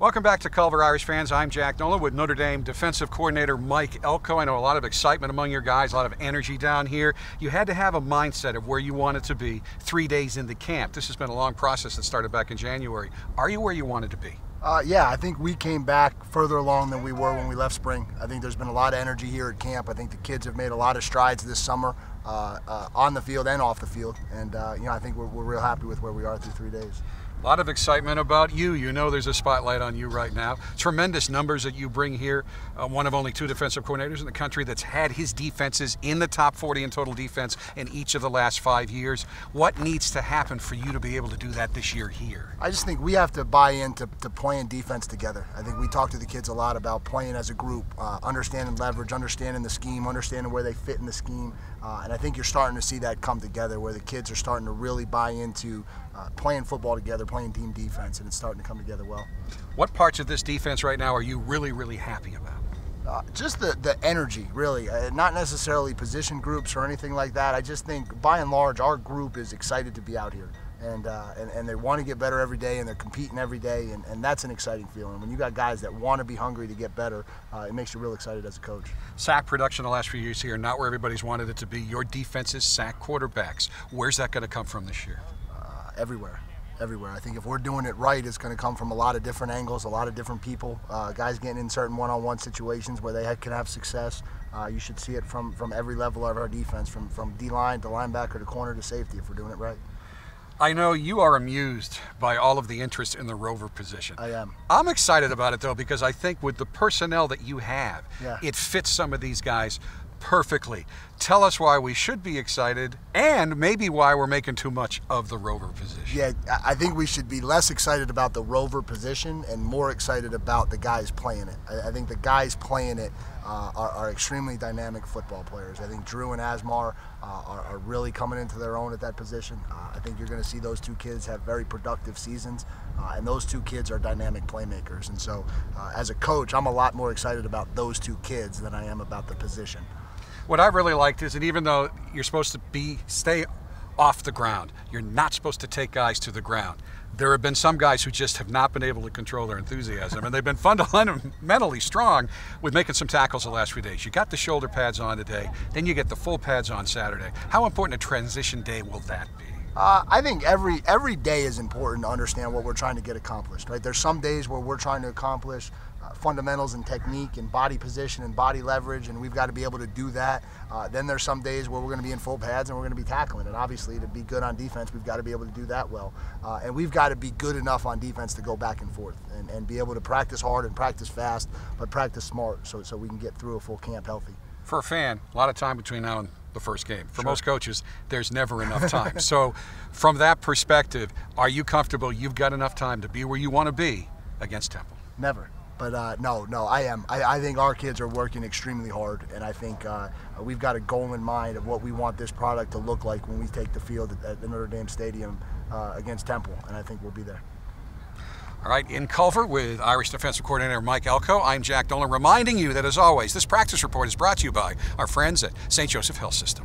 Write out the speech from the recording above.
Welcome back to Culver Irish fans. I'm Jack Nolan with Notre Dame defensive coordinator Mike Elko. I know a lot of excitement among your guys, a lot of energy down here. You had to have a mindset of where you wanted to be 3 days into camp. This has been a long process that started back in January. Are you where you wanted to be? Yeah, I think we came back further along than we were when we left spring. I think there's been a lot of energy here at camp. I think the kids have made a lot of strides this summer on the field and off the field. And, I think we're real happy with where we are through 3 days. A lot of excitement about you. You know there's a spotlight on you right now. Tremendous numbers that you bring here. One of only 2 defensive coordinators in the country that's had his defenses in the top 40 in total defense in each of the last 5 years. What needs to happen for you to be able to do that this year here? I just think we have to buy into playing defense together. I think we talk to the kids a lot about playing as a group, understanding leverage, understanding the scheme, understanding where they fit in the scheme. And I think you're starting to see that come together where the kids are starting to really buy into playing football together, playing team defense, and it's starting to come together well. What parts of this defense right now are you really, really happy about? Just the energy, really. Not necessarily position groups or anything like that. I just think, by and large, our group is excited to be out here. And they want to get better every day, and they're competing every day, and that's an exciting feeling. When you got guys that want to be hungry to get better, it makes you real excited as a coach. Sack production the last few years here, not where everybody's wanted it to be. Your defense's sack quarterbacks. Where's that going to come from this year? Everywhere. I think if we're doing it right, it's going to come from a lot of different angles, a lot of different people, guys getting in certain one-on-one situations where they can have success. You should see it from every level of our defense, from D-line to linebacker to corner to safety, if we're doing it right. I know you are amused by all of the interest in the rover position. I am. I'm excited about it, though, because I think with the personnel that you have, yeah, it fits some of these guys perfectly. Tell us why we should be excited and maybe why we're making too much of the rover position. Yeah, I think we should be less excited about the rover position and more excited about the guys playing it. I think the guys playing it are extremely dynamic football players. I think Drew and Asmar are really coming into their own at that position. I think you're going to see those 2 kids have very productive seasons, and those 2 kids are dynamic playmakers. And so as a coach, I'm a lot more excited about those 2 kids than I am about the position. What I really liked is that even though you're supposed to stay off the ground, you're not supposed to take guys to the ground. There have been some guys who just have not been able to control their enthusiasm, and they've been fundamentally strong with making some tackles the last few days. You got the shoulder pads on today, then you get the full pads on Saturday. How important a transition day will that be? I think every day is important to understand what we're trying to get accomplished, right? There's some days where we're trying to accomplish fundamentals and technique and body position and body leverage, and we've got to be able to do that. Then there's some days where we're going to be in full pads and we're going to be tackling, and obviously to be good on defense, we've got to be able to do that well. And we've got to be good enough on defense to go back and forth and be able to practice hard and practice fast, but practice smart so we can get through a full camp healthy. For a fan, a lot of time between now and the first game. For Sure. Most coaches, there's never enough time. So from that perspective, are you comfortable you've got enough time to be where you want to be against Temple? Never. But no, I am. I think our kids are working extremely hard, and I think we've got a goal in mind of what we want this product to look like when we take the field at the Notre Dame Stadium against Temple, and I think we'll be there. All right, in Culver with Irish defensive coordinator Mike Elko, I'm Jack Nolan, reminding you that, as always, this practice report is brought to you by our friends at St. Joseph Health System.